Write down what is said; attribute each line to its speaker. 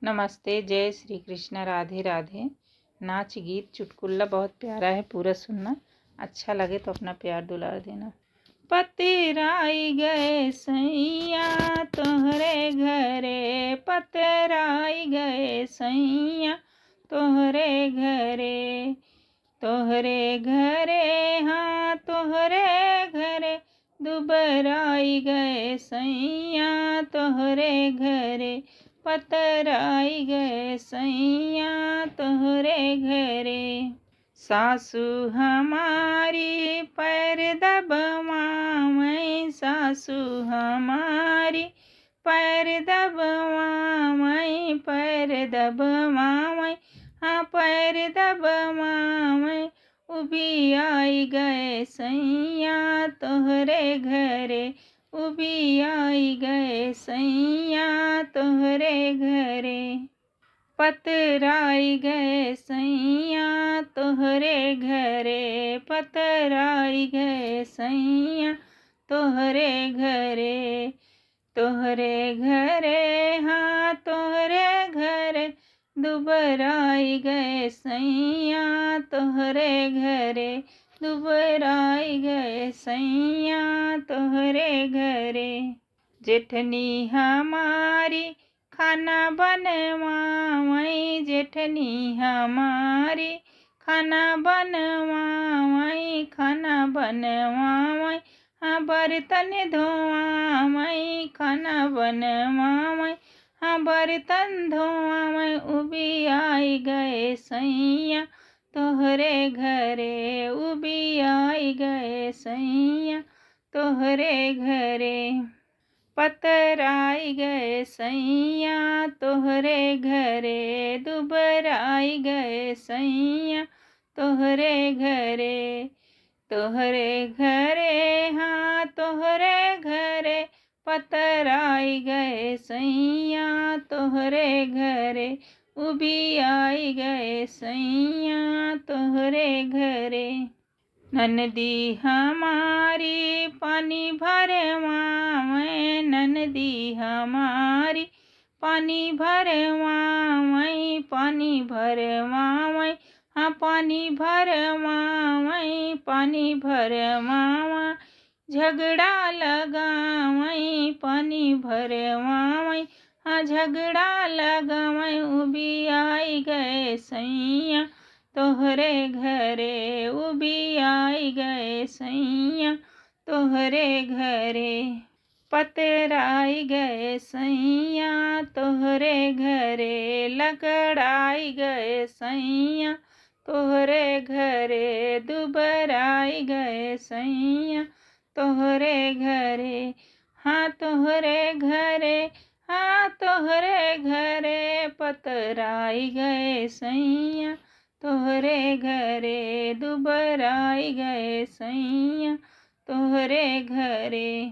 Speaker 1: नमस्ते, जय श्री कृष्ण, राधे राधे। नाच गीत चुटकुला बहुत प्यारा है, पूरा सुनना। अच्छा लगे तो अपना प्यार दुलार देना। पतराई गए सैया तोहरे घरे, पतराई गए सैया तोहरे घरे, तोहरे घरे हाँ तोहरे घरे, दुबराई गए सैया तोहरे घरे, पतराई गए सैया तोहरे घरे। सासू हमारी पैर दबवावै, सासू हमारी पैर दबवावै, पैर दबवावै हाँ पैर दबवावै, उभी आई गए सैया तोहरे घरे, उभी आई गए सैया तोहरे घरे। पतराई गए सैया तोहरे घरे, पतराई गए सैया तोहरे घरे, तोहरे घरे हाँ तोहरे घरे, दुबराई गए सैया तोहरे घरे, दुबराई गए सैया तोहरे घरे। जेठनी हमारी खाना बनवावै, जेठनी हमारी खाना बनवावै, खाना बनवावै हाँ बर्तन धोवावै, खाना बनवावै हाँ बर्तन धोवावै, उभी आई गए सैया तोहरे घरे, उभी आई गए सैया तोहरे घरे। पतराई गए सैया तोहरे घरे, दुबराई गए सैया तोहरे घरे, तोहरे घरे हाँ तोहरे घरे, पतराई गए सैया तोहरे घरे, उभी आई गए सैया तोहरे घरे। ननदी हमारी पानी भरवावै, ननदी हमारी पानी भरवावै, पानी भरवावै हाँ पानी भरवावै, पानी भरवावै झगड़ा लगावै, पानी भरवावै हाँ झगड़ा लगावै, उभी आई गए सैया तोहरे घरे, उभी आई गए सैया तोहरे घरे। पतराई गए सैया तोहरे घरे, लकड़ाई गए सैया तोहरे घरे, दुबराई गए सैया तोहरे घरे, हाँ तोहरे घरे हाँ तोहरे घरे, पतराई गए सैया तोहरे घरे, दुबराई गए सैया तोहरे घरे।